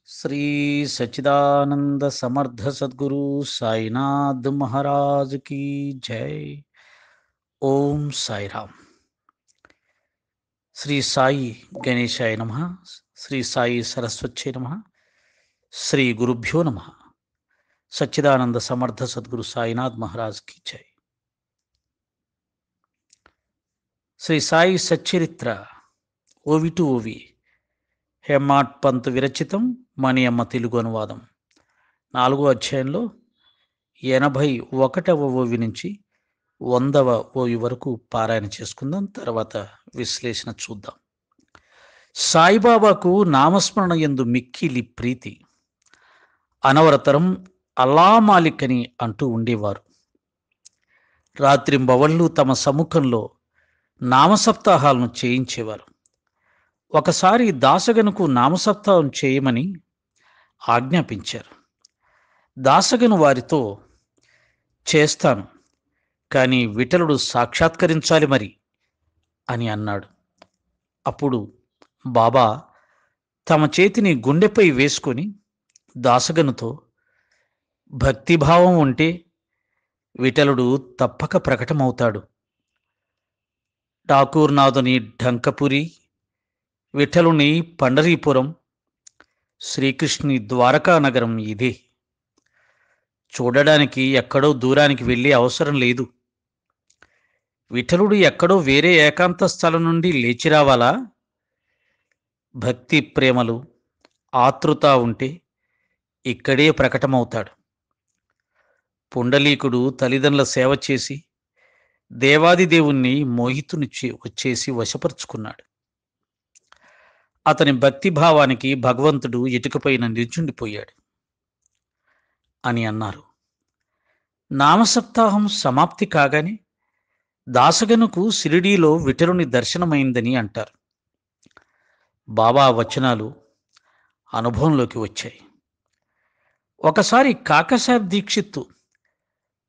శ్రీ సచ్చిదానంద సమర్థ సద్గురు సాయినాథ్ మహారాజ్ की జై. ఓం సాయిరామ్. శ్రీ సాయి గణేశాయ నమః. శ్రీ సాయి సరస్వత్యై నమః. శ్రీ గురుభ్యో నమః. సచ్చిదానంద సమర్థ సద్గురు సాయినాథ్ మహారాజ్ की జై. శ్రీ సాయి సచ్చరిత్ర ఓవి టు ఓవి, హేమాడ్ పంత్ విరచితం, మణియమ్మ తెలుగు అనువాదం. 4వ అధ్యాయంలో 81వ ఓవి నుంచి 100వ ఓవి వరకు పారాయణ చేసుకుందాం. తర్వాత విశ్లేషణ చూద్దాం. సాయిబాబాకు నామస్మరణ యందు మిక్కిలి ప్రీతి. అనవరతరం అల్లా మాలిక్ అని అంటూ ఉండేవారు. రాత్రింబవళ్ళు తమ సముఖంలో నామసప్తాహాలను చేయించేవారు. ఒకసారి దాసగనుకు నామసప్తాహం చేయమని ఆజ్ఞాపించారు. దాసగను వారితో, చేస్తాను, కానీ విఠలుడు సాక్షాత్కరించాలి మరి అని అన్నాడు. అప్పుడు బాబా తమ చేతిని గుండెపై వేసుకొని దాసగనుతో, భక్తిభావం ఉంటే విఠలుడు తప్పక ప్రకటమవుతాడు. ఠాకూర్నాథుని ఢంకపురి, విఠలుని పండరీపురం, శ్రీకృష్ణుని ద్వారకా నగరం ఇదే. చూడడానికి ఎక్కడో దూరానికి వెళ్ళే అవసరం లేదు. విఠలుడు ఎక్కడో వేరే ఏకాంత స్థలం నుండి లేచి రావాలా? భక్తి ప్రేమలు, ఆతృత ఉంటే ఇక్కడే ప్రకటమవుతాడు. పుండలీకుడు తల్లిదండ్రుల సేవ చేసి దేవాదిదేవుణ్ణి మోహితుని వచ్చేసి వశపరుచుకున్నాడు. అతని భక్తిభావానికి భగవంతుడు ఇటుకపైన నిల్చుండిపోయాడు అని అన్నారు. నామసప్తాహం సమాప్తి కాగానే దాసగనుకు షిరిడీలో విఠలుని దర్శనమైందని అంటారు. బాబా వచనాలు అనుభవంలోకి వచ్చాయి. ఒకసారి కాకసాబ్ దీక్షిత్తు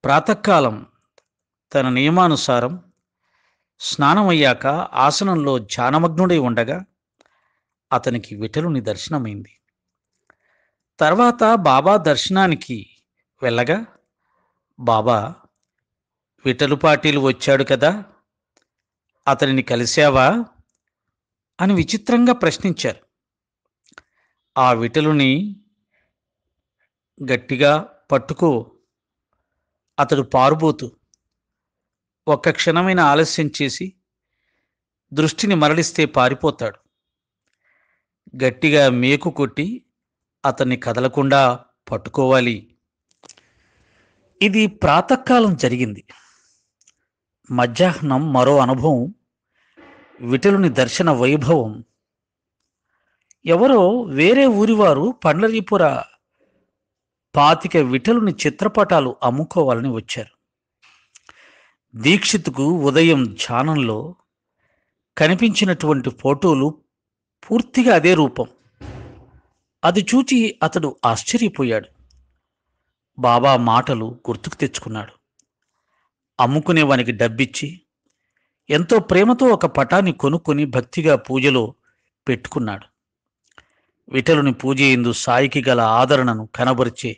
ప్రాతకాలం తన నియమానుసారం స్నానమయ్యాక ఆసనంలో ధ్యానమగ్నుడై ఉండగా అతనికి విఠలుని దర్శనమైంది. తర్వాత బాబా దర్శనానికి వెళ్ళగా, బాబా, విఠలు పాటీలు వచ్చాడు కదా, అతనిని కలిశావా అని విచిత్రంగా ప్రశ్నించారు. ఆ విఠలుని గట్టిగా పట్టుకో, అతడు పారుబోతు. ఒక్క క్షణమైన ఆలస్యం చేసి దృష్టిని మరలిస్తే పారిపోతాడు. గట్టిగా మేకు కొట్టి అతన్ని కదలకుండా పట్టుకోవాలి. ఇది ప్రాతకాలం జరిగింది. మధ్యాహ్నం మరో అనుభవం, విఠలుని దర్శన వైభవం. ఎవరో వేరే ఊరివారు పండరీపుర 25 విఠలుని చిత్రపటాలు అమ్ముకోవాలని వచ్చారు. దీక్షిత్కు ఉదయం ధ్యానంలో కనిపించినటువంటి ఫోటోలు పూర్తిగా అదే రూపం. అది చూచి అతడు ఆశ్చర్యపోయాడు. బాబా మాటలు గుర్తుకు తెచ్చుకున్నాడు. అమ్ముకునేవానికి డబ్బిచ్చి ఎంతో ప్రేమతో ఒక పటాన్ని కొనుక్కొని భక్తిగా పూజలో పెట్టుకున్నాడు. విఠలుని పూజ యందు సాయికి గల ఆదరణను కనబరిచే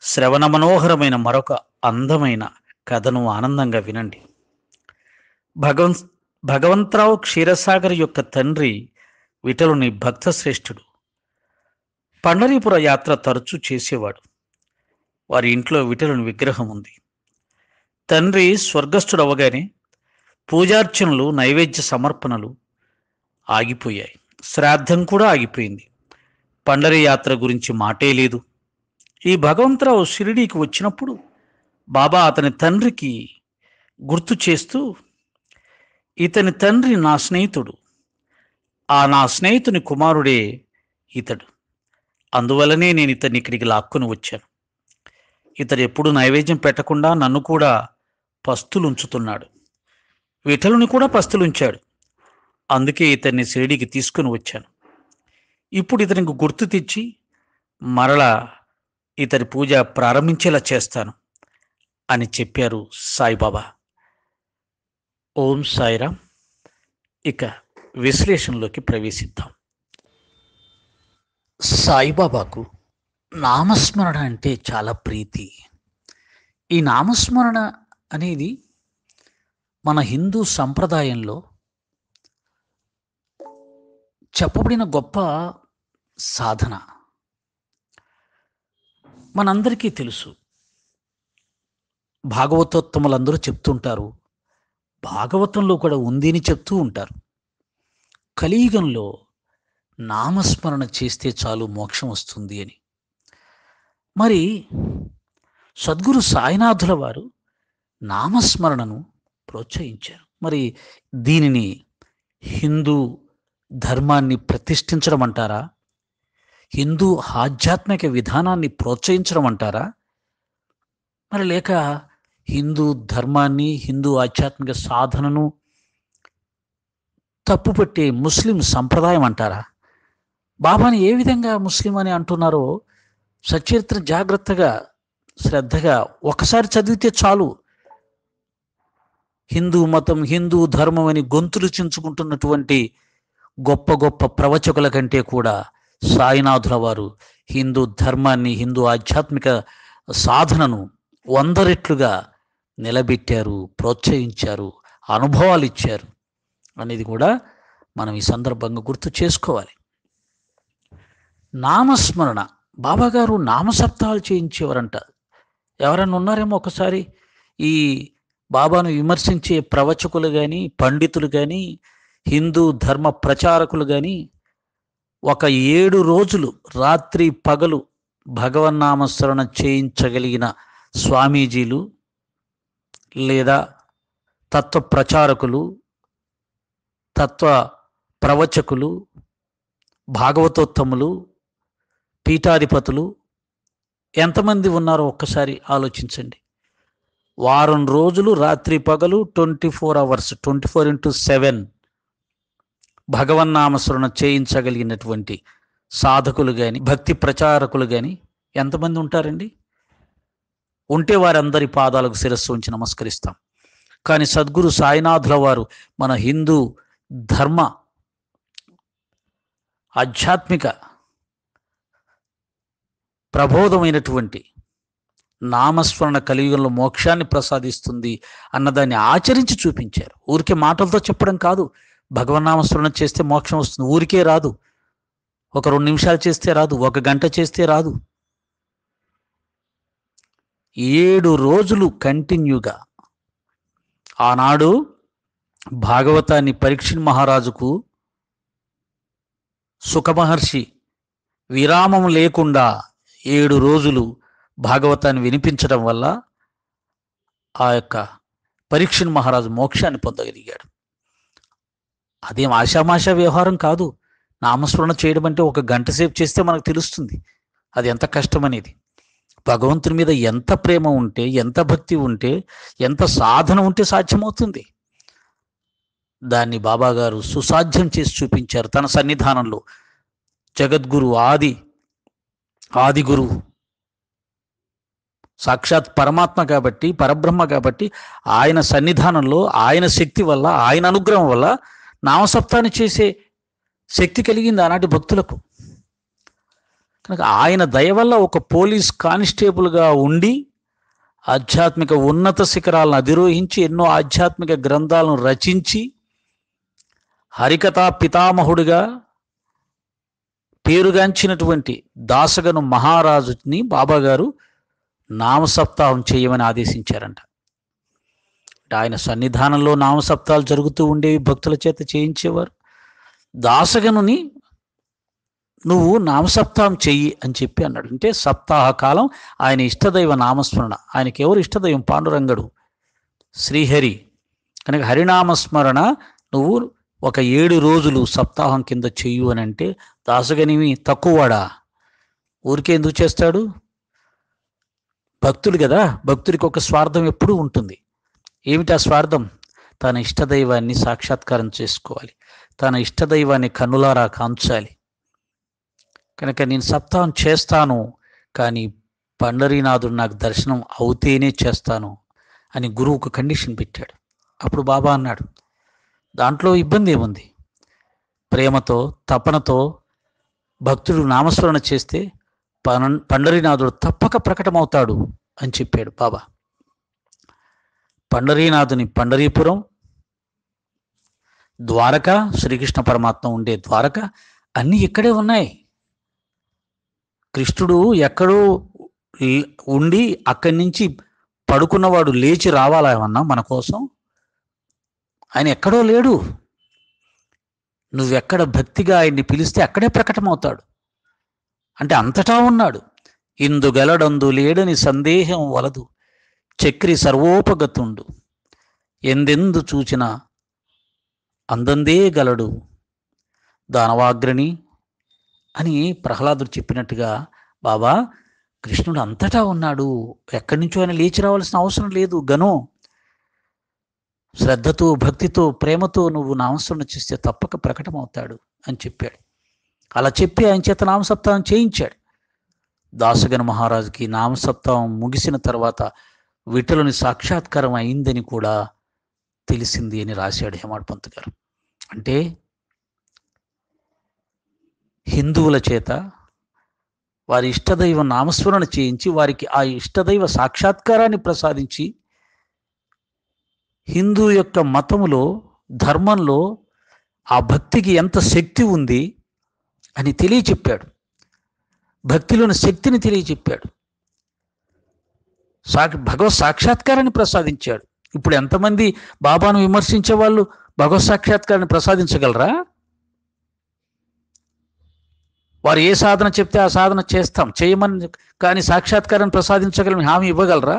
శ్రవణ మనోహరమైన మరొక అందమైన కథను ఆనందంగా వినండి. భగవంతరావు క్షీరసాగర్ యొక్క తండ్రి విఠలుని భక్తశ్రేష్ఠుడు. పండరీపుర యాత్ర తరచూ చేసేవాడు. వారి ఇంట్లో విఠలుని విగ్రహం ఉంది. తండ్రి స్వర్గస్థుడవగానే పూజార్చనలు, నైవేద్య సమర్పణలు ఆగిపోయాయి. శ్రాద్ధం కూడా ఆగిపోయింది. పండరీ యాత్ర గురించి మాటే లేదు. ఈ భగవంతరావు షిరిడీకి వచ్చినప్పుడు బాబా అతని తండ్రికి గుర్తు చేస్తూ, ఇతని తండ్రి నా స్నేహితుడు, నా స్నేహితుని కుమారుడే ఇతడు. అందువల్లనే నేను ఇతన్ని ఇక్కడికి లాక్కుని వచ్చాను. ఇతడు ఎప్పుడు నైవేద్యం పెట్టకుండా నన్ను కూడా పస్తులుంచుతున్నాడు. విఠలుని కూడా పస్తులుంచాడు. అందుకే ఇతన్ని షిరిడీకి తీసుకుని వచ్చాను. ఇప్పుడు ఇతనికి గుర్తు తెచ్చి మరలా ఇతని పూజ ప్రారంభించేలా చేస్తాను అని చెప్పారు సాయిబాబా. ఓం సాయిరామ్. ఇక విశ్లేషణలోకి ప్రవేశిద్దాం. సాయిబాబాకు నామస్మరణ అంటే చాలా ప్రీతి. ఈ నామస్మరణ అనేది మన హిందూ సంప్రదాయంలో చెప్పబడిన గొప్ప సాధన. మనందరికీ తెలుసు, భాగవతోత్తములందరూ చెప్తుంటారు, భాగవతంలో కూడా ఉంది అని చెప్తూ ఉంటారు. కలియుగంలో నామస్మరణ చేస్తే చాలు మోక్షం వస్తుంది అని. మరి సద్గురు సాయినాథుల వారు నామస్మరణను ప్రోత్సహించారు. మరి దీనిని హిందూ ధర్మాన్ని ప్రతిష్ఠించడం అంటారా? హిందూ ఆధ్యాత్మిక విధానాన్ని ప్రోత్సహించడం అంటారా? మరి లేక హిందూ ధర్మాన్ని, హిందూ ఆధ్యాత్మిక సాధనను తప్పుపట్టే ముస్లిం సంప్రదాయం అంటారా? బాబాని ఏ విధంగా ముస్లిం అని అంటున్నారో సచరిత్ర జాగ్రత్తగా, శ్రద్ధగా ఒకసారి చదివితే చాలు. హిందూ మతం, హిందూ ధర్మం అని గొంతులు చించుకుంటున్నటువంటి గొప్ప గొప్ప ప్రవచకుల కంటే కూడా సాయినాథుల వారు హిందూ ధర్మాన్ని, హిందూ ఆధ్యాత్మిక సాధనను 100 రెట్లుగా నిలబెట్టారు, ప్రోత్సహించారు, అనుభవాలు ఇచ్చారు అనేది కూడా మనం ఈ సందర్భంగా గుర్తు చేసుకోవాలి. నామస్మరణ, బాబాగారు నామసప్తాహాలు చేయించేవారంట. ఎవరన్నా ఉన్నారేమో ఒకసారి ఈ బాబాను విమర్శించే ప్రవచకులు కానీ, పండితులు కానీ, హిందూ ధర్మ ప్రచారకులు కానీ ఒక 7 రోజులు రాత్రి పగలు భగవన్నామస్మరణ చేయించగలిగిన స్వామీజీలు లేదా తత్వ ప్రచారకులు, తత్వ ప్రవచకులు, భాగవతోత్తములు, పీఠాధిపతులు ఎంతమంది ఉన్నారో ఒక్కసారి ఆలోచించండి. వారం రోజులు రాత్రి పగలు 24 hours 24x7 భగవన్నామస్మరణ చేయించగలిగినటువంటి సాధకులు కానీ, భక్తి ప్రచారకులు కానీ ఎంతమంది ఉంటారండి? ఉంటే వారందరి పాదాలకు శిరస్సు ఉంచి నమస్కరిస్తాం. కానీ సద్గురు సాయినాథుల వారు మన హిందూ ధర్మ ఆధ్యాత్మిక ప్రబోధమైనటువంటి నామస్మరణ కలియుగంలో మోక్షాన్ని ప్రసాదిస్తుంది అన్నదాన్ని ఆచరించి చూపించారు. ఊరికే మాటలతో చెప్పడం కాదు. భగవన్నామస్మరణ చేస్తే మోక్షం వస్తుంది, ఊరికే రాదు. ఒక 2 నిమిషాలు చేస్తే రాదు, 1 గంట చేస్తే రాదు. 7 రోజులు కంటిన్యూగా. ఆనాడు భాగవతాన్ని పరీక్షిత్ మహారాజుకు సుఖమహర్షి విరామం లేకుండా 7 రోజులు భాగవతాన్ని వినిపించడం వల్ల ఆ యొక్క పరీక్షిత్ మహారాజు మోక్షాన్ని పొందగలిగాడు. అదేం ఆషామాషా వ్యవహారం కాదు. నామస్మరణ చేయడం అంటే 1 గంట సేపు చేస్తే మనకు తెలుస్తుంది అది ఎంత కష్టమనేది. భగవంతుని మీద ఎంత ప్రేమ ఉంటే, ఎంత భక్తి ఉంటే, ఎంత సాధన ఉంటే సాధ్యమవుతుంది. దాన్ని బాబాగారు సుసాధ్యం చేసి చూపించారు తన సన్నిధానంలో. జగద్గురు, ఆది గురువు, సాక్షాత్ పరమాత్మ కాబట్టి, పరబ్రహ్మ కాబట్టి ఆయన సన్నిధానంలో ఆయన శక్తి వల్ల, ఆయన అనుగ్రహం వల్ల నామసప్తాన్ని చేసే శక్తి కలిగింది ఆనాటి భక్తులకు. కనుక ఆయన దయ వల్ల ఒక పోలీస్ కానిస్టేబుల్గా ఉండి ఆధ్యాత్మిక ఉన్నత శిఖరాలను అధిరోహించి ఎన్నో ఆధ్యాత్మిక గ్రంథాలను రచించి హరికథా పితామహుడిగా పేరుగాంచినటువంటి దాసగను మహారాజుని బాబాగారు నామసప్తాహం చేయమని ఆదేశించారంట. ఆయన సన్నిధానంలో నామసప్తాహాలు జరుగుతూ ఉండేవి, భక్తుల చేత చేయించేవారు. దాసగనుని నువ్వు నామసప్తాహం చెయ్యి అని చెప్పి అన్నాడు. అంటే సప్తాహ కాలం ఆయన ఇష్టదైవ నామస్మరణ. ఆయనకి ఎవరు ఇష్టదైవం? పాండురంగడు, శ్రీహరి. కనుక హరినామస్మరణ నువ్వు ఒక 7 రోజులు సప్తాహం కింద చెయ్యు అని అంటే దాసగనివి తక్కువవాడా? ఊరికే ఎందుకు చేస్తాడు? భక్తుడు కదా, భక్తుడికి ఒక స్వార్థం ఎప్పుడూ ఉంటుంది. ఏమిటి ఆ స్వార్థం? తన ఇష్టదైవాన్ని సాక్షాత్కారం చేసుకోవాలి, తన ఇష్టదైవాన్ని కన్నులారా కాంచాలి. కనుక నేను సప్తాహం చేస్తాను, కానీ పండరీనాథుడు నాకు దర్శనం అవుతేనే చేస్తాను అని గురువుకు కండిషన్ పెట్టాడు. అప్పుడు బాబా అన్నాడు, దాంట్లో ఇబ్బంది ఏముంది? ప్రేమతో, తపనతో భక్తుడు నామస్మరణ చేస్తే పండరీనాథుడు తప్పక ప్రకటమవుతాడు అని చెప్పాడు బాబా. పండరీనాథుని పండరీపురం, ద్వారక, శ్రీకృష్ణ పరమాత్మ ఉండే ద్వారక అన్నీ ఇక్కడే ఉన్నాయి. కృష్ణుడు ఎక్కడో ఉండి అక్కడి నుంచి పడుకున్నవాడు లేచి రావాలా ఏమన్నా మన కోసం? ఆయన ఎక్కడో లేడు. నువ్వెక్కడ భక్తిగా ఆయన్ని పిలిస్తే అక్కడే ప్రకటమవుతాడు. అంటే అంతటా ఉన్నాడు. ఇందు గలడందు లేడని సందేహం వలదు, చక్రి సర్వోపగతుండు, ఎందెందు చూచిన అందందే గలడు దానవాగ్రణి అని ప్రహ్లాదుడు చెప్పినట్టుగా బాబా కృష్ణుడు అంతటా ఉన్నాడు. ఎక్కడి నుంచో ఆయన లేచి రావాల్సిన అవసరం లేదు. గను శ్రద్ధతో, భక్తితో, ప్రేమతో నువ్వు నామస్మరణ చేస్తే తప్పక ప్రకటమవుతాడు అని చెప్పాడు. అలా చెప్పి ఆయన చేత నామసప్తాహం చేయించాడు. దాసగణ మహారాజుకి నామసప్తాహం ముగిసిన తర్వాత విఠలుని సాక్షాత్కారం అయిందని కూడా తెలిసింది అని రాశాడు హేమాడ్ పంత్ గారు. అంటే హిందువుల చేత వారి ఇష్టదైవ నామస్మరణ చేయించి వారికి ఆ ఇష్టదైవ సాక్షాత్కారాన్ని ప్రసాదించి హిందూ యొక్క మతములో, ధర్మంలో ఆ భక్తికి ఎంత శక్తి ఉంది అని తెలియచెప్పాడు. భక్తిలోని శక్తిని తెలియచెప్పాడు. భగవత్ సాక్షాత్కారాన్ని ప్రసాదించాడు. ఇప్పుడు ఎంతమంది బాబాను విమర్శించే వాళ్ళు భగవత్ సాక్షాత్కారాన్ని ప్రసాదించగలరా? వారు ఏ సాధన చెప్తే ఆ సాధన చేస్తాం, చేయమని కానీ సాక్షాత్కారాన్ని ప్రసాదించగలని హామీ ఇవ్వగలరా?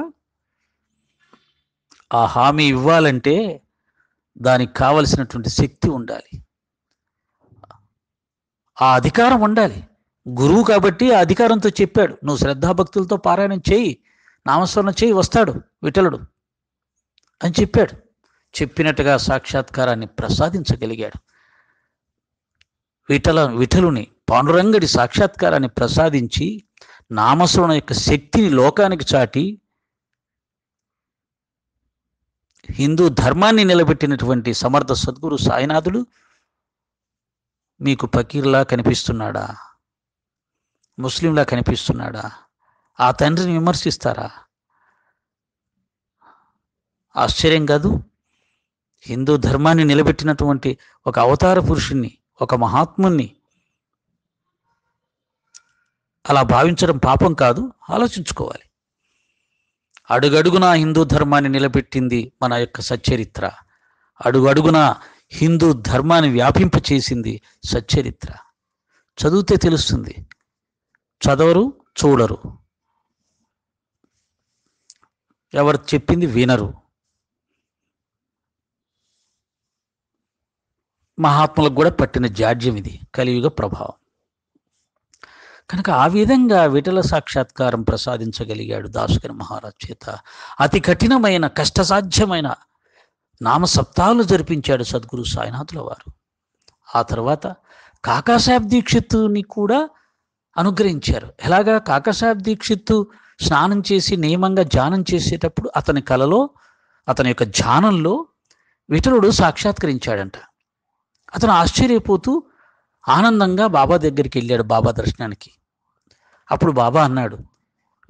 ఆ హామీ ఇవ్వాలంటే దానికి కావలసినటువంటి శక్తి ఉండాలి, ఆ అధికారం ఉండాలి. గురువు కాబట్టి ఆ అధికారంతో చెప్పాడు, నువ్వు శ్రద్ధాభక్తులతో పారాయణం చేయి, నామస్మరణ చేయి, వస్తాడు విఠలుడు అని చెప్పాడు. చెప్పినట్టుగా సాక్షాత్కారాన్ని ప్రసాదించగలిగాడు. విఠలుని పాండురంగడి సాక్షాత్కారాన్ని ప్రసాదించి నామస్మరణ యొక్క శక్తిని లోకానికి చాటి హిందూ ధర్మాన్ని నిలబెట్టినటువంటి సమర్థ సద్గురు సాయినాథుడు మీకు ఫకీర్లా కనిపిస్తున్నాడా? ముస్లింలా కనిపిస్తున్నాడా? ఆ తండ్రిని విమర్శిస్తారా? ఆశ్చర్యం కాదు. హిందూ ధర్మాన్ని నిలబెట్టినటువంటి ఒక అవతార పురుషుణ్ణి, ఒక మహాత్ముణ్ణి అలా భావించడం పాపం కాదు. ఆలోచించుకోవాలి. అడుగడుగునా హిందూ ధర్మాన్ని నిలబెట్టింది మన యొక్క సచ్చరిత్ర. అడుగడుగునా హిందూ ధర్మాన్ని వ్యాపింపచేసింది సచ్చరిత్ర. చదివితే తెలుస్తుంది. చదవరు, చూడరు, ఎవరు చెప్పింది వినరు. మహాత్ములకు కూడా పట్టిన జాడ్యం ఇది, కలియుగ ప్రభావం. కనుక ఆ విధంగా విఠల సాక్షాత్కారం ప్రసాదించగలిగాడు దాసగణ మహారాజ్ చేత. అతి కఠినమైన, కష్టసాధ్యమైన నామసప్తాలు జరిపించాడు సద్గురు సాయినాథుల వారు. ఆ తర్వాత కాకాసాహెబ్ దీక్షిత్తుని కూడా అనుగ్రహించారు. ఎలాగా? కాకాసాహెబ్ దీక్షిత్తు స్నానం చేసి నియమంగా ధ్యానం చేసేటప్పుడు అతని కలలో, అతని యొక్క ధ్యానంలో విఠలుడు సాక్షాత్కరించాడంట. అతను ఆశ్చర్యపోతూ ఆనందంగా బాబా దగ్గరికి వెళ్ళాడు, బాబా దర్శనానికి. అప్పుడు బాబా అన్నాడు,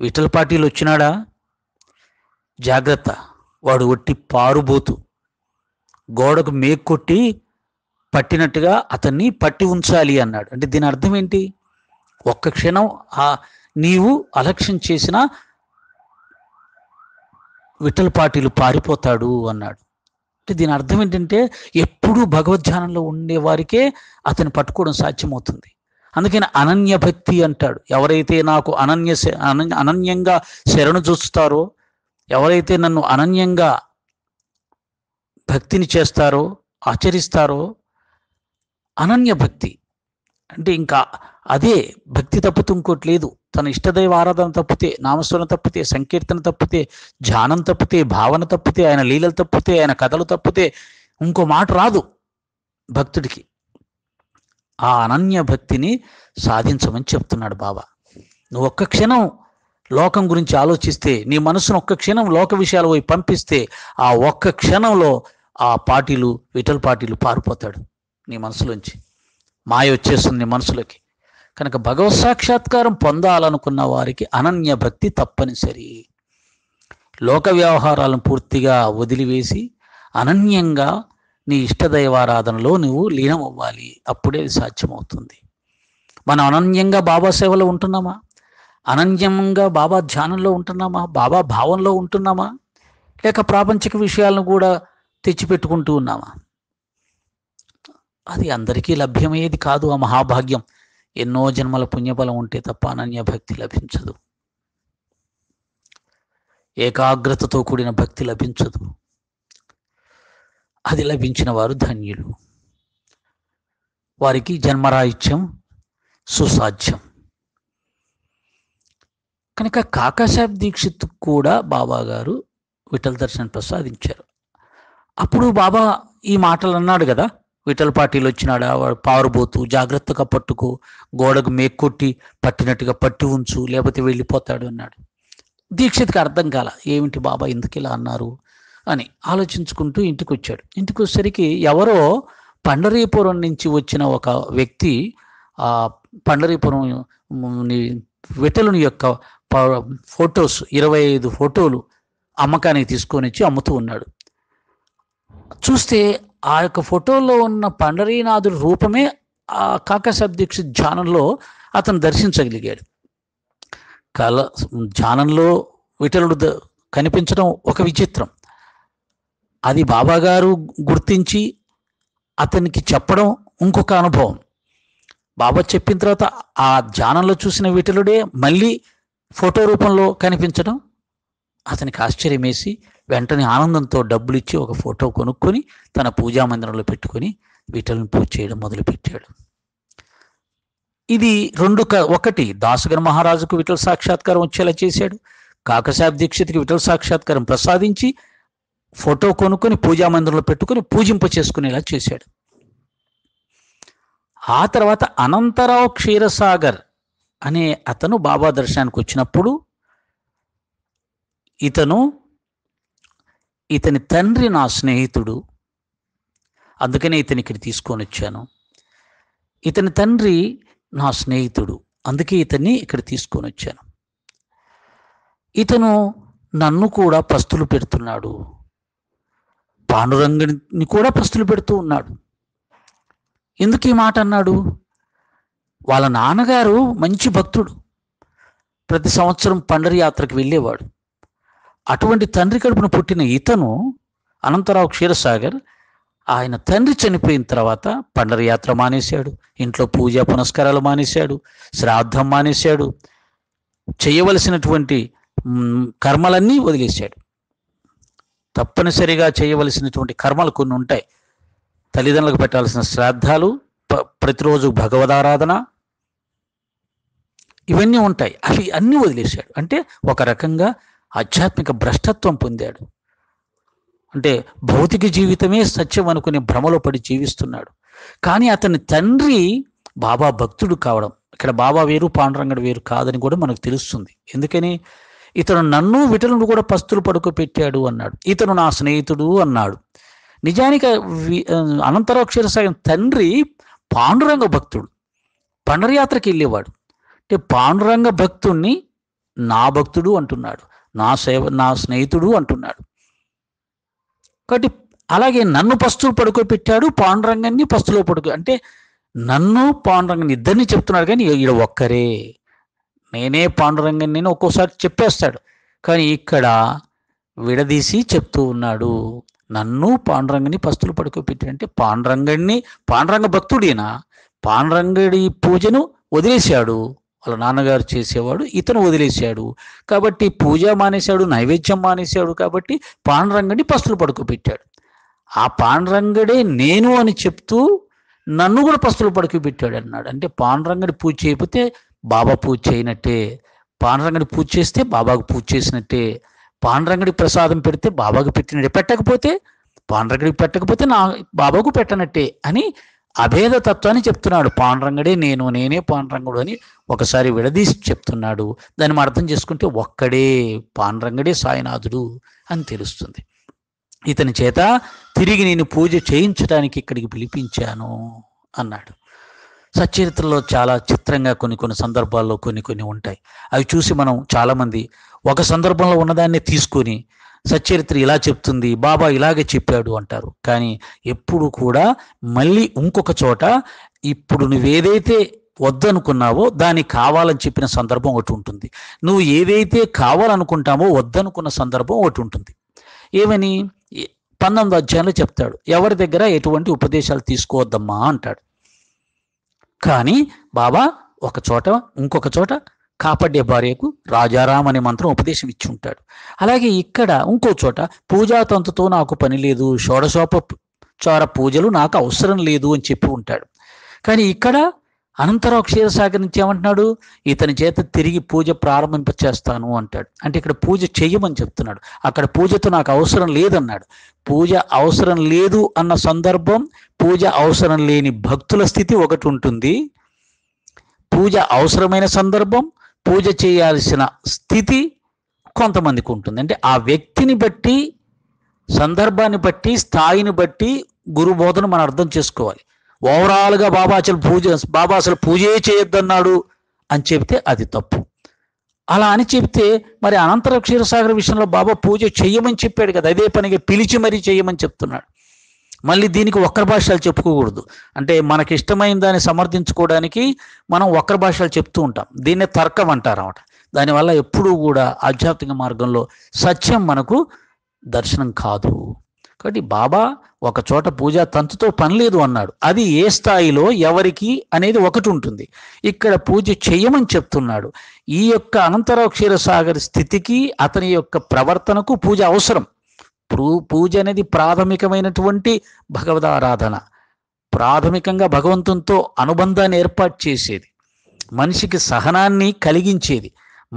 విఠల పాటీలు వచ్చినాడా? జాగ్రత్త, వాడు ఒట్టి పారుబోతు, గోడకు మేక్కొట్టి పట్టినట్టుగా అతన్ని పట్టి ఉంచాలి అన్నాడు. అంటే దీని అర్థం ఏంటి? ఒక్క క్షణం నీవు అలక్ష్యం చేసిన విఠల పాటీలు పారిపోతాడు అన్నాడు. అంటే దీని అర్థం ఏంటంటే ఎప్పుడూ భగవద్ధ్యానంలో ఉండే వారికే అతన్ని పట్టుకోవడం సాధ్యమవుతుంది. అందుకని అనన్య భక్తి అంటాడు. ఎవరైతే నాకు అనన్యంగా శరణు చూస్తారో, ఎవరైతే నన్ను అనన్యంగా భక్తిని చేస్తారో, ఆచరిస్తారో, అనన్య భక్తి అంటే ఇంకా అదే భక్తి తప్పితే ఇంకోటి లేదు. తన ఇష్టదైవ ఆరాధన తప్పితే, నామస్మరణ తప్పితే, సంకీర్తన తప్పితే, ధ్యానం తప్పితే, భావన తప్పితే, ఆయన లీలలు తప్పితే, ఆయన కథలు తప్పితే ఇంకో మాట రాదు భక్తుడికి. ఆ అనన్య భక్తిని సాధించమని చెప్తున్నాడు బాబా. నువ్వు ఒక్క క్షణం లోకం గురించి ఆలోచిస్తే, నీ మనసును ఒక్క క్షణం లోక విషయాల వైపు పంపిస్తే, ఆ ఒక్క క్షణంలో ఆ పాటీలు, విఠల్ పాటీలు పారిపోతాడు నీ మనసులోంచి. మాయ వచ్చేస్తుంది నీ మనసులోకి. కనుక భగవత్ సాక్షాత్కారం పొందాలనుకున్న వారికి అనన్య భక్తి తప్పనిసరి. లోక వ్యవహారాలను పూర్తిగా వదిలివేసి అనన్యంగా నీ ఇష్టదైవారాధనలో నువ్వు లీనమవ్వాలి. అప్పుడే అది సాధ్యమవుతుంది. మనం అనన్యంగా బాబా సేవలో ఉంటున్నామా? అనన్యంగా బాబా ధ్యానంలో ఉంటున్నామా? బాబా భావంలో ఉంటున్నామా? లేక ప్రాపంచిక విషయాలను కూడా తెచ్చిపెట్టుకుంటూ ఉన్నామా? అది అందరికీ లభ్యమయ్యేది కాదు. ఆ మహాభాగ్యం ఎన్నో జన్మల పుణ్యబలం ఉంటే తప్ప అనన్య భక్తి లభించదు. ఏకాగ్రతతో కూడిన భక్తి లభించదు. అది లభించిన వారు ధన్యులు. వారికి జన్మరాహిత్యం సుసాధ్యం. కనుక కాకాసాహెబ్ దీక్షిత్ కూడా బాబా గారు విఠల్ దర్శన్ ప్రసాదించారు. అప్పుడు బాబా ఈ మాటలు అన్నాడు కదా, విఠల్ పార్టీలు వచ్చినాడా, వాడు పారుబోతు, జాగ్రత్తగా పట్టుకో, గోడకు మేక్కొట్టి పట్టినట్టుగా పట్టి ఉంచు, లేకపోతే వెళ్ళిపోతాడు అన్నాడు. దీక్షిత్కి అర్థం కాల, ఏమిటి బాబా ఎందుకు ఇలా అన్నారు అని ఆలోచించుకుంటూ ఇంటికి వచ్చాడు. ఇంటికి వచ్చేసరికి ఎవరో పండరీపురం నుంచి వచ్చిన ఒక వ్యక్తి ఆ పండరీపురం విఠలుని యొక్క ఫొటోస్ 25 ఫోటోలు అమ్మకానికి తీసుకొని వచ్చి అమ్ముతూ ఉన్నాడు. చూస్తే ఆ యొక్క ఫోటోలో ఉన్న పండరీనాథుడి రూపమే ఆ కాకాసాహెబ్ దీక్షిత్ ధ్యానంలో అతను దర్శించగలిగాడు. ధ్యానంలో విఠలుడు కనిపించడం ఒక విచిత్రం. అది బాబాగారు గుర్తించి అతనికి చెప్పడం ఇంకొక అనుభవం. బాబా చెప్పిన తర్వాత ఆ ధ్యానంలో చూసిన విఠలుడే మళ్ళీ ఫోటో రూపంలో కనిపించడం అతనికి ఆశ్చర్యం వేసి వెంటనే ఆనందంతో డబ్బులు ఇచ్చి ఒక ఫోటో కొనుక్కొని తన పూజా మందిరంలో పెట్టుకొని విఠలుని పూజ చేయడం మొదలుపెట్టాడు. ఇది ఒకటి దాసగర్ మహారాజుకు విఠల్ సాక్షాత్కారం వచ్చేలా చేశాడు. కాకాసాహెబ్ దీక్షిత్కి విఠల్ సాక్షాత్కారం ప్రసాదించి ఫోటో కొనుక్కొని పూజా మందిరంలో పెట్టుకొని పూజింప చేసుకునేలా చేశాడు. ఆ తర్వాత అనంతరావు క్షీరసాగర్ అనే అతను బాబా దర్శనానికి వచ్చినప్పుడు ఇతని తండ్రి నా స్నేహితుడు, అందుకనే ఇతని ఇక్కడ తీసుకొని వచ్చాను. ఇతని తండ్రి నా స్నేహితుడు, అందుకే ఇతన్ని ఇక్కడ తీసుకొని వచ్చాను. ఇతను నన్ను కూడా పస్తులు పెడుతున్నాడు, పాండురంగుని కూడా పస్తులు పెడుతూ ఉన్నాడు. ఎందుకు ఈ మాట అన్నాడు? వాళ్ళ నాన్నగారు మంచి భక్తుడు, ప్రతి సంవత్సరం పండరి యాత్రకు వెళ్ళేవాడు. అటువంటి తండ్రి కడుపున పుట్టిన ఇతను అనంతరావు క్షీరసాగర్ ఆయన తండ్రి చనిపోయిన తర్వాత పండరి యాత్ర మానేశాడు, ఇంట్లో పూజా పునస్కారాలు మానేశాడు, శ్రాద్ధం మానేశాడు, చేయవలసినటువంటి కర్మలన్నీ వదిలేశాడు. తప్పనిసరిగా చేయవలసినటువంటి కర్మలు కొన్ని ఉంటాయి. తల్లిదండ్రులకు పెట్టాల్సిన శ్రాద్ధాలు, ప్రతిరోజు భగవదారాధన, ఇవన్నీ ఉంటాయి. అవి అన్నీ వదిలేశాడు. అంటే ఒక రకంగా ఆధ్యాత్మిక భ్రష్టత్వం పొందాడు. అంటే భౌతిక జీవితమే సత్యం అనుకునే భ్రమలో పడి జీవిస్తున్నాడు. కానీ అతని తండ్రి బాబా భక్తుడు కావడం, ఇక్కడ బాబా వేరు పాండురంగడు వేరు కాదని కూడా మనకు తెలుస్తుంది. ఎందుకని? ఇతను నన్ను విఠలును కూడా పస్తులు పడుకోపెట్టాడు అన్నాడు. ఇతను నా స్నేహితుడు అన్నాడు. నిజానికి అనంతరావు క్షీరసాగర్ తండ్రి పాండురంగ భక్తుడు, పండరయాత్రకి వెళ్ళేవాడు. అంటే పాండురంగ భక్తుణ్ణి నా భక్తుడు అంటున్నాడు, నా స్నేహితుడు అంటున్నాడు. కాబట్టి అలాగే నన్ను పస్తులు పడుకోపెట్టాడు, పాండురంగాన్ని పస్తులో అంటే నన్ను పాండురంగాన్ని ఇద్దరిని చెప్తున్నాడు. కానీ ఈడ ఒక్కరే, నేనే పాండురంగాన్ని ఒక్కోసారి చెప్పేస్తాడు. కానీ ఇక్కడ విడదీసి చెప్తూ ఉన్నాడు, నన్ను పాండురంగని పస్తులు పడుకోపెట్టాడు. అంటే పాండురంగ భక్తుడేనా, పాండురంగడి పూజను వదిలేశాడు. వాళ్ళ నాన్నగారు చేసేవాడు, ఇతను వదిలేశాడు. కాబట్టి పూజ మానేశాడు, నైవేద్యం మానేశాడు. కాబట్టి పాండురంగడిని పస్తులు పడుకోపెట్టాడు. ఆ పాండురంగడే నేను అని చెప్తూ నన్ను కూడా పస్తులు పడుకోపెట్టాడు అన్నాడు. అంటే పాండురంగడి పూజ చేయకపోతే బాబా పూజ చేయనట్టే, పాండురంగడి పూజ చేస్తే బాబాకు పూజ చేసినట్టే, పాండురంగడి ప్రసాదం పెడితే బాబాకు పెట్టినట్టే, పాండురంగడికి పెట్టకపోతే నా బాబాకు పెట్టనట్టే అని అభేద తత్వాన్ని చెప్తున్నాడు. పాండురంగడే నేను, నేనే పాండురంగుడు అని ఒకసారి విడదీసి చెప్తున్నాడు. దాన్ని మనం అర్థం చేసుకుంటే ఒక్కడే పాండురంగడే సాయినాథుడు అని తెలుస్తుంది. ఇతని చేత తిరిగి నేను పూజ చేయించడానికి ఇక్కడికి పిలిపించాను అన్నాడు. సచ్చరిత్రలో చాలా చిత్రంగా కొన్ని సందర్భాల్లో కొన్ని ఉంటాయి. అవి చూసి మనం చాలామంది ఒక సందర్భంలో ఉన్నదాన్ని తీసుకొని సచ్చరిత్ర ఇలా చెప్తుంది, బాబా ఇలాగే చెప్పాడు అంటారు. కానీ ఎప్పుడు కూడా మళ్ళీ ఇంకొక చోట ఇప్పుడు నువ్వేదైతే వద్దనుకున్నావో దాన్ని కావాలని చెప్పిన సందర్భం ఒకటి ఉంటుంది. నువ్వు ఏదైతే కావాలనుకుంటామో వద్దనుకున్న సందర్భం ఒకటి ఉంటుంది. ఏమని 19వ అధ్యాయంలో చెప్తాడు, ఎవరి దగ్గర ఎటువంటి ఉపదేశాలు తీసుకోవద్దమ్మా అంటాడు. కానీ బాబా ఒక చోట ఇంకొక చోట కాపాడే భార్యకు రాజారాం అనే మంత్రం ఉపదేశం ఉంటాడు. అలాగే ఇక్కడ ఇంకో చోట పూజాతంతుతో నాకు పని లేదు, షోడశోపచార పూజలు నాకు అవసరం లేదు అని చెప్పి ఉంటాడు. కానీ ఇక్కడ అనంతరావు క్షీరసాగర్ నుంచి ఏమంటున్నాడు, ఇతని చేత తిరిగి పూజ ప్రారంభింపచేస్తాను అంటాడు. అంటే ఇక్కడ పూజ చెయ్యమని చెప్తున్నాడు. అక్కడ పూజతో నాకు అవసరం లేదన్నాడు. పూజ అవసరం లేదు అన్న సందర్భం, పూజ అవసరం లేని భక్తుల స్థితి ఒకటి ఉంటుంది. పూజ అవసరమైన సందర్భం, పూజ చేయాల్సిన స్థితి కొంతమందికి ఉంటుంది. అంటే ఆ వ్యక్తిని బట్టి, సందర్భాన్ని బట్టి, స్థాయిని బట్టి గురు బోధన మనం అర్థం చేసుకోవాలి. ఓవరాల్గా బాబా అసలు పూజే చేయొద్దన్నాడు అని చెప్తే అది తప్పు. అలా అని చెప్తే మరి అనంతర క్షీరసాగర్ విషయంలో బాబా పూజ చెయ్యమని చెప్పాడు కదా, అదే పనిగా పిలిచి మరీ చెయ్యమని చెప్తున్నాడు. మళ్ళీ దీనికి వక్ర భాషలు చెప్పుకోకూడదు. అంటే మనకి ఇష్టమైన దాన్ని సమర్థించుకోవడానికి మనం వక్ర భాషలు చెప్తూ ఉంటాం. దీన్నే తర్కం అంటారు అన్నమాట. దానివల్ల ఎప్పుడూ కూడా ఆధ్యాత్మిక మార్గంలో సత్యం మనకు దర్శనం కాదు. కాబట్టి బాబా ఒక చోట పూజా తంతుతో పని లేదు అన్నాడు. అది ఏ స్థాయిలో ఎవరికి అనేది ఒకటి ఉంటుంది. ఇక్కడ పూజ చెయ్యమని చెప్తున్నాడు. ఈ యొక్క అనంతరావు క్షీరసాగర్ స్థితికి, అతని యొక్క ప్రవర్తనకు పూజ అవసరం. పూజ అనేది ప్రాథమికమైనటువంటి భగవద్ ఆరాధన, ప్రాథమికంగా భగవంతునితో అనుబంధాన్ని ఏర్పాటు చేసేది, మనిషికి సహనాన్ని కలిగించేది,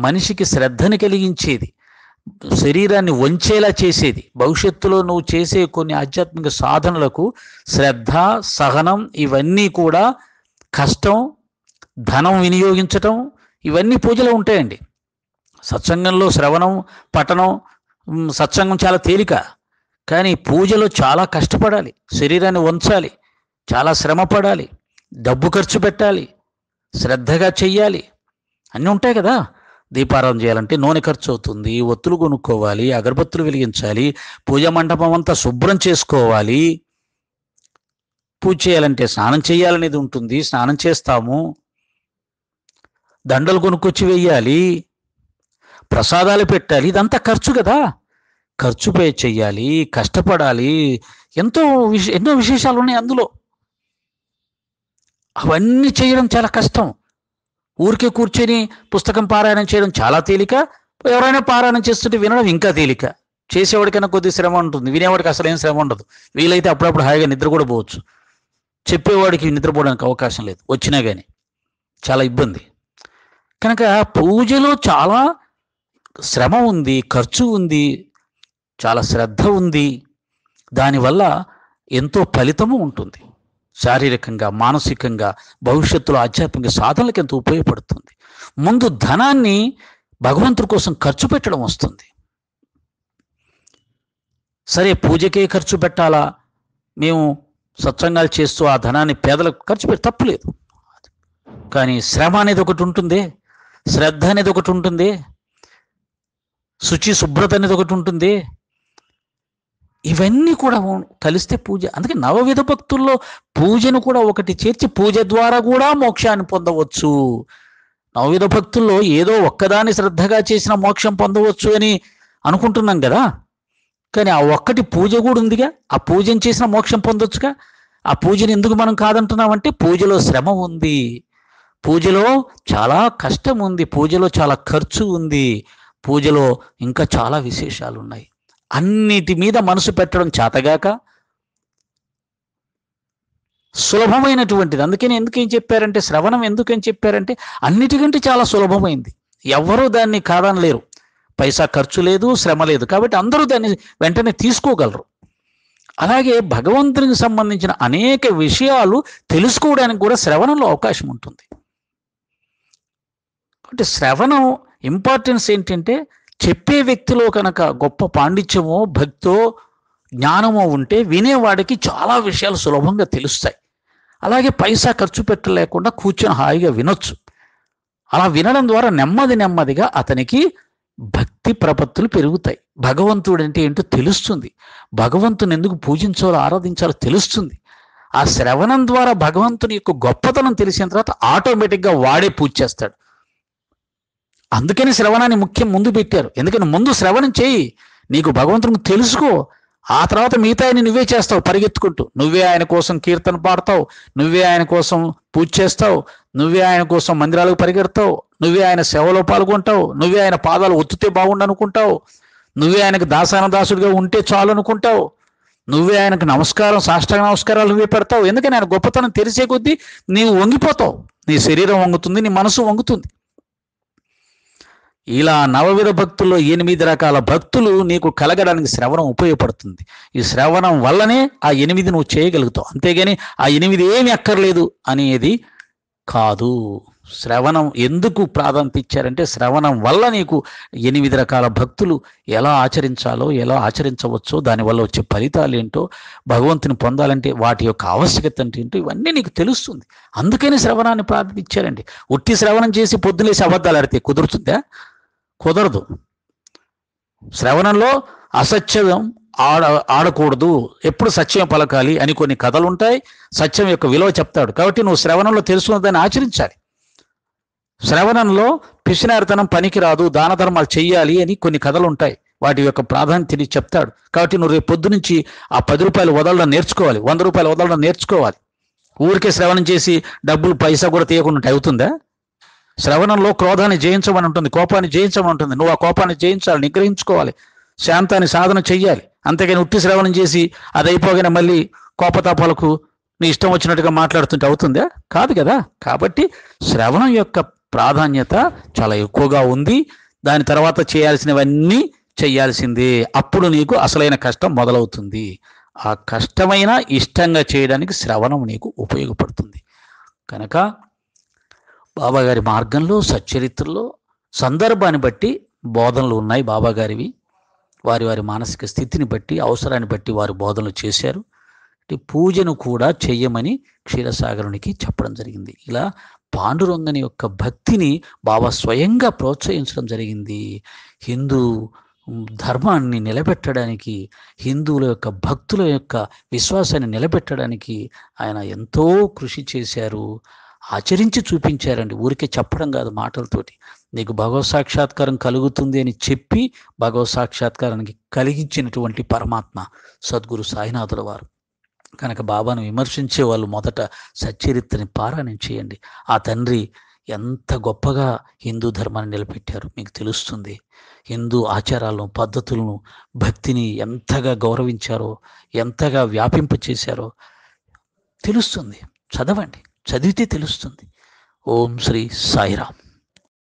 మనిషికి శ్రద్ధని కలిగించేది, శరీరాన్ని వంచేలా చేసేది. భవిష్యత్తులో నువ్వు చేసే కొన్ని ఆధ్యాత్మిక సాధనలకు శ్రద్ధ, సహనం ఇవన్నీ కూడా, కష్టం, ధనం వినియోగించటం, ఇవన్నీ పూజలో ఉంటాయండి. సత్సంగంలో శ్రవణం, పఠనం, సత్సంగం చాలా తేలిక. కానీ పూజలో చాలా కష్టపడాలి, శరీరాన్ని వంచాలి, చాలా శ్రమ పడాలి, డబ్బు ఖర్చు పెట్టాలి, శ్రద్ధగా చెయ్యాలి, అన్నీ ఉంటాయి కదా. దీపారాధన చేయాలంటే నూనె ఖర్చు అవుతుంది, ఒత్తులు కొనుక్కోవాలి, అగరబత్తులు వెలిగించాలి, పూజా మండపం అంతా శుభ్రం చేసుకోవాలి. పూజ చేయాలంటే స్నానం చేయాలనేది ఉంటుంది, స్నానం చేస్తాము, దండలు కొనుక్కొచ్చి వెయ్యాలి, ప్రసాదాలు పెట్టాలి, ఇదంతా ఖర్చు కదా. ఖర్చు పే చెయ్యాలి, కష్టపడాలి, ఎన్నో విశేషాలు ఉన్నాయి అందులో. అవన్నీ చేయడం చాలా కష్టం. ఊరికే కూర్చొని పుస్తకం పారాయణం చేయడం చాలా తేలిక, ఎవరైనా పారాయణం చేస్తుంటే వినడం ఇంకా తేలిక. చేసేవాడికైనా కొద్ది శ్రమ ఉంటుంది, వినేవాడికి అసలు ఏం శ్రమ ఉండదు. వీలైతే అప్పుడప్పుడు హాయిగా నిద్ర కూడా పోవచ్చు. చెప్పేవాడికి నిద్రపోవడానికి అవకాశం లేదు, వచ్చినా కానీ చాలా ఇబ్బంది. కనుక పూజలో చాలా శ్రమ ఉంది, ఖర్చు ఉంది, చాలా శ్రద్ధ ఉంది. దానివల్ల ఎంతో ఫలితము ఉంటుంది. శారీరకంగా, మానసికంగా, భవిష్యత్తులో ఆధ్యాత్మిక సాధనలకు ఎంతో ఉపయోగపడుతుంది. ముందు ధనాన్ని భగవంతుడి కోసం ఖర్చు పెట్టడం వస్తుంది. సరే, పూజకే ఖర్చు పెట్టాలా, మేము సత్సంగాలు చేస్తూ ఆ ధనాన్ని పేదలకు ఖర్చు పెట్టి తప్పులేదు. కానీ శ్రమ అనేది ఒకటి ఉంటుంది, శ్రద్ధ అనేది ఒకటి ఉంటుంది, శుభ్రత అనేది ఒకటి ఉంటుంది. ఇవన్నీ కూడా కలిస్తే పూజ. అందుకే నవవిధ భక్తుల్లో పూజను కూడా ఒకటి చేర్చి పూజ ద్వారా కూడా మోక్షాన్ని పొందవచ్చు. నవవిధ భక్తుల్లో ఏదో ఒక్కదాన్ని శ్రద్ధగా చేసిన మోక్షం పొందవచ్చు అని అనుకుంటున్నాం కదా. కానీ ఆ ఒక్కటి పూజ కూడా ఉందిగా, ఆ పూజను చేసిన మోక్షం పొందొచ్చుగా. ఆ పూజను ఎందుకు మనం కాదంటున్నామంటే పూజలో శ్రమ ఉంది, పూజలో చాలా కష్టం ఉంది, పూజలో చాలా ఖర్చు ఉంది, పూజలో ఇంకా చాలా విశేషాలు ఉన్నాయి. అన్నిటి మీద మనసు పెట్టడం చేతగాక సులభమైనటువంటిది. అందుకని ఎందుకేం చెప్పారంటే, శ్రవణం ఎందుకని చెప్పారంటే అన్నిటికంటే చాలా సులభమైంది. ఎవరూ దాన్ని కాదనలేరు. పైసా ఖర్చు లేదు, శ్రమ లేదు, కాబట్టి అందరూ దాన్ని వెంటనే తీసుకోగలరు. అలాగే భగవంతునికి సంబంధించిన అనేక విషయాలు తెలుసుకోవడానికి కూడా శ్రవణంలో అవకాశం ఉంటుంది. కాబట్టి శ్రవణం ఇంపార్టెన్స్ ఏంటంటే, చెప్పే వ్యక్తిలో కనుక గొప్ప పాండిత్యమో, భక్తో, జ్ఞానమో ఉంటే వినేవాడికి చాలా విషయాలు సులభంగా తెలుస్తాయి. అలాగే పైసా ఖర్చు పెట్టలేకుండా కూర్చొని హాయిగా వినొచ్చు. అలా వినడం ద్వారా నెమ్మదిగా అతనికి భక్తి ప్రపత్తులు పెరుగుతాయి. భగవంతుడు అంటే ఏంటో తెలుస్తుంది. భగవంతుని ఎందుకు పూజించాలో ఆరాధించాలో తెలుస్తుంది. ఆ శ్రవణం ద్వారా భగవంతుని యొక్క గొప్పతనం తెలిసిన తర్వాత ఆటోమేటిక్గా వాడే పూజ చేస్తాడు. అందుకని శ్రవణాన్ని ముఖ్యం ముందు పెట్టారు. ఎందుకని ముందు శ్రవణం చేయి, నీకు భగవంతునికి తెలుసుకో. ఆ తర్వాత మిగతాయని నువ్వే చేస్తావు పరిగెత్తుకుంటూ. నువ్వే ఆయన కోసం కీర్తన పాడతావు, నువ్వే ఆయన కోసం పూజ చేస్తావు, నువ్వే ఆయన కోసం మందిరాలకు పరిగెడతావు, నువ్వే ఆయన సేవలో పాల్గొంటావు, నువ్వే ఆయన పాదాలు ఒత్తితే బాగుండు అనుకుంటావు, నువ్వే ఆయనకు దాసానుదాసుడిగా ఉంటే చాలు అనుకుంటావు, నువ్వే ఆయనకు నమస్కారం సాష్టాంగ నమస్కారాలు నువ్వే పెడతావు. ఎందుకని ఆయన గొప్పతనం తెలిసే కొద్దీ నీవు వంగిపోతావు, నీ శరీరం వంగుతుంది, నీ మనసు వంగుతుంది. ఇలా నవవిధ భక్తుల్లో 8 రకాల భక్తులు నీకు కలగడానికి శ్రవణం ఉపయోగపడుతుంది. ఈ శ్రవణం వల్లనే ఆ 8 నువ్వు చేయగలుగుతావు. అంతేగాని ఆ 8 ఏమి అక్కర్లేదు అనేది కాదు. శ్రవణం ఎందుకు ప్రాధాన్యత ఇచ్చారంటే శ్రవణం వల్ల నీకు 8 రకాల భక్తులు ఎలా ఆచరించాలో, ఎలా ఆచరించవచ్చో, దానివల్ల వచ్చే ఫలితాలు ఏంటో, భగవంతుని పొందాలంటే వాటి యొక్క ఆవశ్యకత అంటే ఏంటో ఇవన్నీ నీకు తెలుస్తుంది. అందుకని శ్రవణాన్ని ప్రాధాన్యత ఇచ్చారండి. ఉట్టి శ్రవణం చేసి పొద్దులేసి అబద్ధాలు ఆడితే కుదురుతుందా? కుదరదు. శ్రవణంలో అసత్యం ఆడకూడదు, ఎప్పుడు సత్యం పలకాలి అని కొన్ని కథలు ఉంటాయి. సత్యం యొక్క విలువ చెప్తాడు. కాబట్టి నువ్వు శ్రవణంలో తెలుసుకున్న దాన్ని ఆచరించాలి. శ్రవణంలో పిసినారితనం పనికిరాదు, దాన ధర్మాలు చెయ్యాలి అని కొన్ని కథలు ఉంటాయి. వాటి యొక్క ప్రాధాన్యతని చెప్తాడు. కాబట్టి నువ్వు రేపు పొద్దు నుంచి ఆ 10 రూపాయలు వదలడం నేర్చుకోవాలి, 100 రూపాయలు వదలడం నేర్చుకోవాలి. ఊరికే శ్రవణం చేసి డబ్బులు పైసా కూడా తీయకుండా అవుతుందా? శ్రవణంలో క్రోధాన్ని జయించమని ఉంటుంది, కోపాన్ని జయించమని ఉంటుంది. నువ్వు ఆ కోపాన్ని జయించాలి, నిగ్రహించుకోవాలి, శాంతాన్ని సాధన చెయ్యాలి. అంతేగాని ఉట్టి శ్రవణం చేసి అది అయిపోగానే మళ్ళీ కోపతాపాలకు నీ ఇష్టం వచ్చినట్టుగా మాట్లాడుతుంటే అవుతుందా? కాదు కదా. కాబట్టి శ్రవణం యొక్క ప్రాధాన్యత చాలా ఎక్కువగా ఉంది. దాని తర్వాత చేయాల్సినవన్నీ చెయ్యాల్సిందే. అప్పుడు నీకు అసలైన కష్టం మొదలవుతుంది. ఆ కష్టమైన ఇష్టంగా చేయడానికి శ్రవణం నీకు ఉపయోగపడుతుంది. కనుక బాబాగారి మార్గంలో, సచ్చరిత్రలో సందర్భాన్ని బట్టి బోధనలు ఉన్నాయి బాబాగారివి. వారి వారి మానసిక స్థితిని బట్టి, అవసరాన్ని బట్టి వారు బోధనలు చేశారు. పూజను కూడా చెయ్యమని క్షీరసాగరునికి చెప్పడం జరిగింది. ఇలా పాండురంగని యొక్క భక్తిని బాబా స్వయంగా ప్రోత్సహించడం జరిగింది. హిందూ ధర్మాన్ని నిలబెట్టడానికి, హిందువుల యొక్క భక్తుల యొక్క విశ్వాసాన్ని నిలబెట్టడానికి ఆయన ఎంతో కృషి చేశారు, ఆచరించి చూపించారండి. ఊరికే చెప్పడం కాదు, మాటలతోటి. నీకు భగవత్ సాక్షాత్కారం కలుగుతుంది అని చెప్పి భగవత్ సాక్షాత్కారానికి కలిగించినటువంటి పరమాత్మ సద్గురు సాయినాథుల వారు. కనుక బాబాను విమర్శించే వాళ్ళు మొదట సచ్చరిత్రని పారాయణం చేయండి. ఆ తండ్రి ఎంత గొప్పగా హిందూ ధర్మాన్ని నిలబెట్టారు మీకు తెలుస్తుంది. హిందూ ఆచారాలను, పద్ధతులను, భక్తిని ఎంతగా గౌరవించారో, ఎంతగా వ్యాపింపచేశారో తెలుస్తుంది. చదవండి, చదివితే తెలుస్తుంది. ఓం శ్రీ సాయిరామ్.